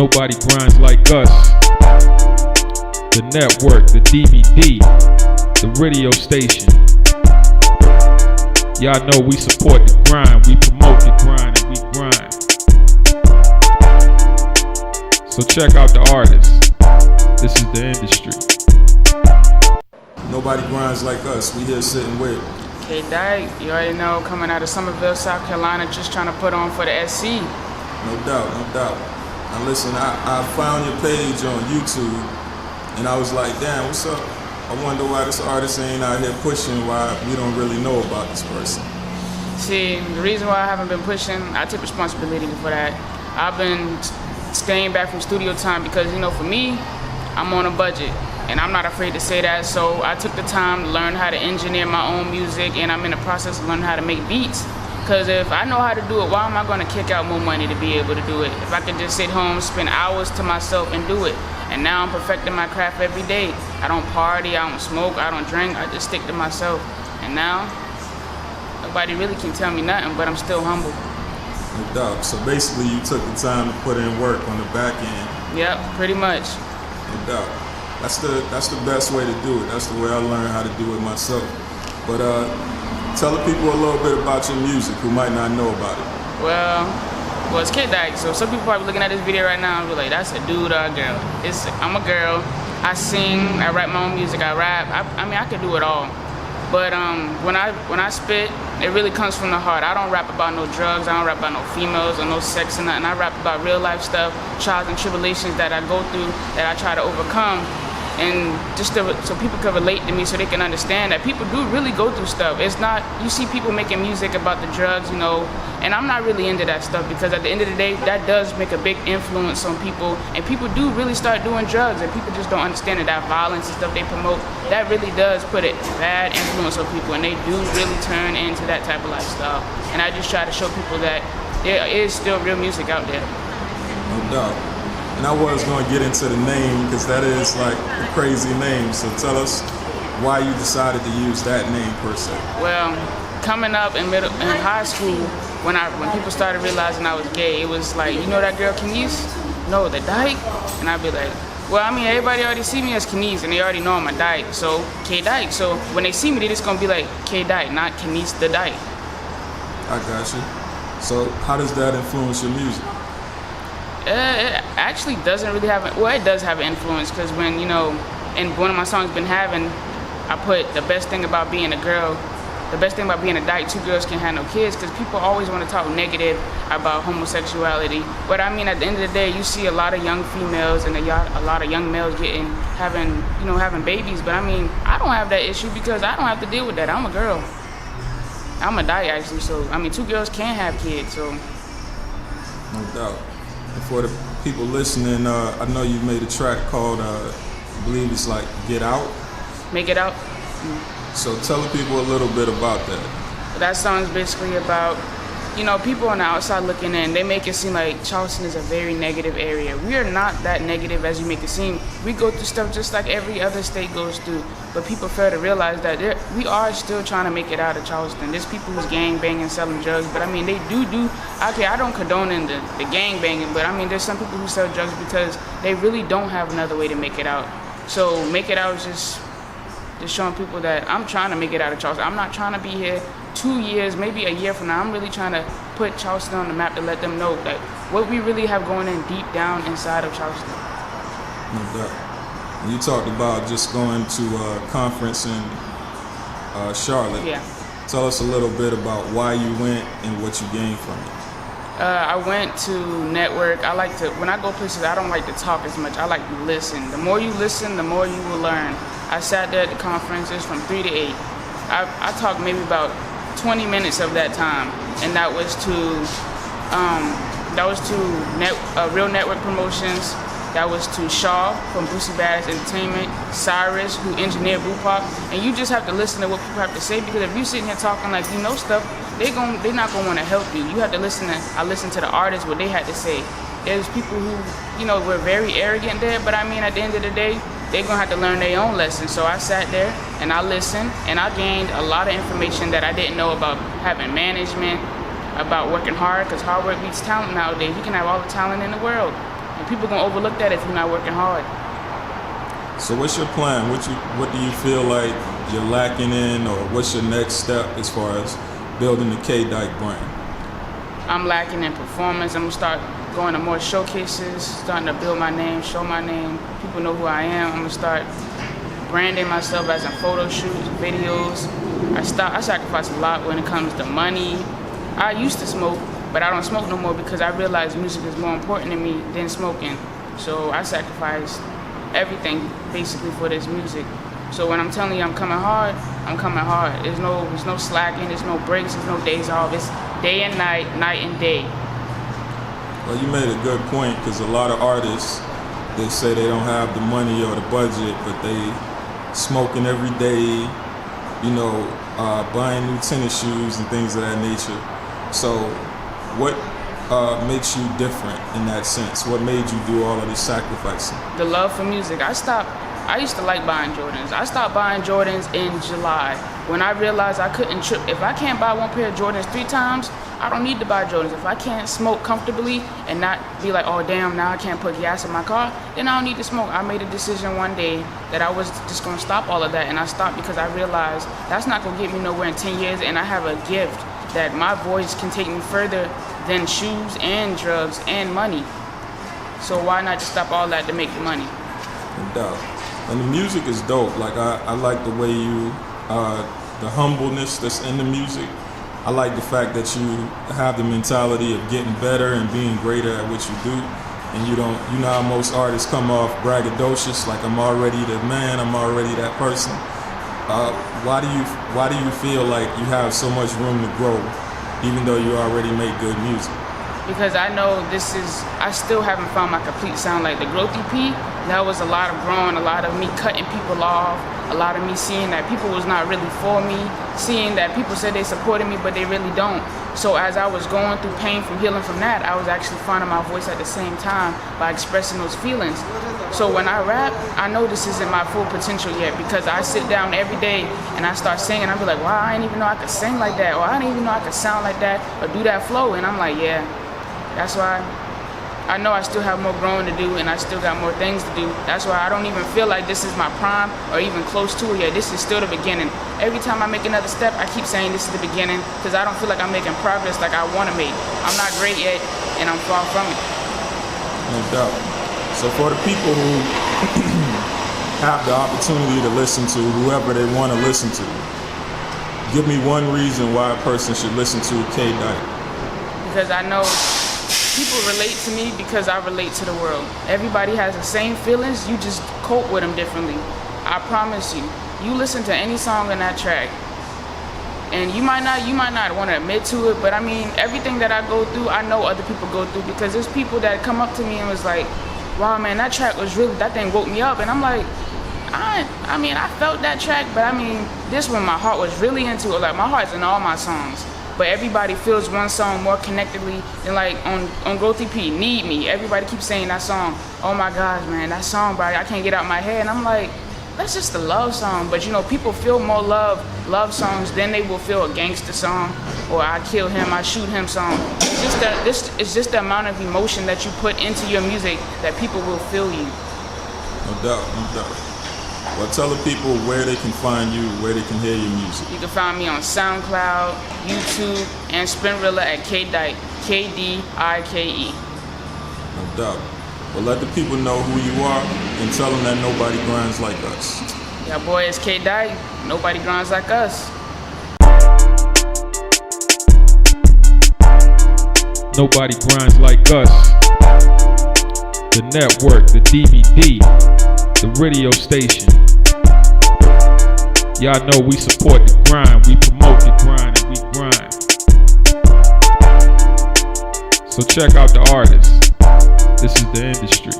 Nobody grinds like us. The network, the DVD, the radio station. Y'all know we support the grind, we promote the grind, and we grind. So check out the artists. This is the industry. Nobody grinds like us. We here sitting with K Dike, you already know, coming out of Somerville, South Carolina, just trying to put on for the SC. No doubt, no doubt. Now listen, I found your page on YouTube, and I was like, damn, what's up? I wonder why this artist ain't out here pushing, why we don't really know about this person. See, the reason why I haven't been pushing, I take responsibility for that. I've been staying back from studio time because, you know, for me, I'm on a budget, and I'm not afraid to say that, so I took the time to learn how to engineer my own music, and I'm in the process of learning how to make beats. Because if I know how to do it, why am I going to kick out more money to be able to do it? If I could just sit home, spend hours to myself and do it. And now I'm perfecting my craft every day. I don't party, I don't smoke, I don't drink, I just stick to myself. And now, nobody really can tell me nothing, but I'm still humble. No doubt. So basically you took the time to put in work on the back end. Yep, pretty much. No doubt. That's the best way to do it. That's the way I learned how to do it myself. But tell the people a little bit about your music who might not know about it. Well, it's K Dike, so some people probably looking at this video right now and be like, that's a dude or a girl. I'm a girl, I sing, I write my own music, I rap, I mean, I could do it all. But when I spit, it really comes from the heart. I don't rap about no drugs, I don't rap about no females or no sex or nothing. I rap about real life stuff, trials and tribulations that I go through, that I try to overcome. And just so people can relate to me, so they can understand that people do really go through stuff. It's not, you see people making music about the drugs, you know, and I'm not really into that stuff because at the end of the day, that does make a big influence on people, and people do really start doing drugs, and people just don't understand that violence and stuff they promote, that really does put a bad influence on people, and they do really turn into that type of lifestyle. And I just try to show people that there is still real music out there. No doubt. And I was going to get into the name because that is like a crazy name. So tell us why you decided to use that name per se. Well, coming up in high school, when people started realizing I was gay, it was like, you know that girl Kenise? No, the Dike? And I'd be like, well, I mean, everybody already see me as Kenise and they already know I'm a Dike, so K Dike. So when they see me, they're just going to be like K Dike, not Kenise the Dike. I got you. So how does that influence your music? It actually doesn't really have, well, it does have an influence because when, you know, in one of my songs, Been Having, I put the best thing about being a girl, the best thing about being a dyke, two girls can't have no kids, because people always want to talk negative about homosexuality. But I mean, at the end of the day, you see a lot of young females and a lot of young males having babies. But I mean, I don't have that issue because I don't have to deal with that. I'm a girl. I'm a dyke actually, so I mean, two girls can have kids, so. No doubt. And for the people listening, I know you made a track called, I believe it's like Get Out. Make It Out. So tell the people a little bit about that. That song's basically about, you know, people on the outside looking in, they make it seem like Charleston is a very negative area. We are not that negative as you make it seem. We go through stuff just like every other state goes through, but people fail to realize that we are still trying to make it out of Charleston. There's people who's gang banging, selling drugs, but I mean, they do, okay, I don't condone in the gang banging, but I mean, there's some people who sell drugs because they really don't have another way to make it out. So Make It Out is just showing people that I'm trying to make it out of Charleston. I'm not trying to be here 2 years, maybe a year from now. I'm really trying to put Charleston on the map to let them know that what we really have going in deep down inside of Charleston. No doubt. You talked about just going to a conference in Charlotte. Yeah. Tell us a little bit about why you went and what you gained from it. I went to network. When I go places, I don't like to talk as much. I like to listen. The more you listen, the more you will learn. I sat there at the conferences from 3 to 8. I talked maybe about 20 minutes of that time, and that was to Real Network Promotions. That was to Shaw from Boosie Badass Entertainment, Cyrus, who engineered Bupac, and you just have to listen to what people have to say, because if you sitting here talking like you know stuff, they're not gonna want to help you. You have to listen to the artists, what they had to say. There's people who, you know, were very arrogant there, but I mean, at the end of the day, they're gonna have to learn their own lesson. So I sat there and I listened, and I gained a lot of information that I didn't know about having management, about working hard, because hard work beats talent nowadays. You can have all the talent in the world, And people gonna overlook that if you're not working hard. So what's your plan? What do you feel like you're lacking in, or what's your next step as far as building the K Dike brand? I'm lacking in performance. I'm gonna start going to more showcases, starting to build my name, show my name. People know who I am. I'm gonna start branding myself as in photo shoots, videos. I sacrifice a lot when it comes to money. I used to smoke, but I don't smoke no more because I realized music is more important to me than smoking. So I sacrificed everything basically for this music. So when I'm telling you I'm coming hard, I'm coming hard. There's no slacking, there's no breaks, there's no days off. It's day and night, night and day. Well, you made a good point, because a lot of artists, they say they don't have the money or the budget, but they smoking every day, buying new tennis shoes and things of that nature. So what makes you different in that sense? What made you do all of this sacrificing? The love for music. I used to like buying Jordans. I stopped buying Jordans in July when I realized I couldn't trip. If I can't buy one pair of Jordans 3 times, I don't need to buy Jordans. If I can't smoke comfortably and not be like, oh damn, now I can't put gas in my car, then I don't need to smoke. I made a decision one day that I was just gonna stop all of that, and I stopped because I realized that's not gonna get me nowhere in 10 years, and I have a gift that my voice can take me further than shoes and drugs and money. So why not just stop all that to make the money? No doubt. And the music is dope. Like I like the way you, the humbleness that's in the music. I like the fact that you have the mentality of getting better and being greater at what you do. And you know how most artists come off braggadocious, like I'm already the man, I'm already that person. Why do you feel like you have so much room to grow, even though you already make good music? Because I know I still haven't found my complete sound. Like the Growth EP, that was a lot of growing, a lot of me cutting people off, a lot of me seeing that people was not really for me, seeing that people said they supported me, but they really don't. So as I was going through pain from healing from that, I was actually finding my voice at the same time by expressing those feelings. So when I rap, I know this isn't my full potential yet, because I sit down every day and I start singing. I be like, wow, I didn't even know I could sing like that, or I didn't even know I could sound like that, or do that flow. And I'm like, yeah. That's why I know I still have more growing to do, and I still got more things to do. That's why I don't even feel like this is my prime or even close to it yet. This is still the beginning. Every time I make another step, I keep saying this is the beginning, because I don't feel like I'm making progress like I want to make. I'm not great yet, and I'm far from it. No doubt. So for the people who have the opportunity to listen to whoever they want to listen to, give me one reason why a person should listen to K Dike. Because I know people relate to me because I relate to the world. Everybody has the same feelings, you just cope with them differently. I promise you. You listen to any song on that track, and you might not want to admit to it, but I mean, everything that I go through, I know other people go through, because there's people that come up to me and was like, wow man, that thing woke me up. And I'm like, I mean, I felt that track, but I mean, this one my heart was really into it. Like, my heart's in all my songs. But everybody feels one song more connectedly than, like, on Growth EP, Need Me. Everybody keeps saying that song. Oh my gosh, man, that song, bro, I can't get out my head. And I'm like, that's just a love song. But people feel more love songs than they will feel a gangster song or I kill him, I shoot him song. It's just the amount of emotion that you put into your music that people will feel you. No doubt, no doubt. Well, tell the people where they can find you, where they can hear your music. You can find me on SoundCloud, YouTube, and Spinrilla at K Dike, KDike. No doubt. Well, let the people know who you are and tell them that nobody grinds like us. Yeah, boy, it's K Dike. Nobody grinds like us. Nobody grinds like us. The network, the DVD, the radio station. Y'all know we support the grind, we promote the grind, and we grind. So check out the artists. This is the industry.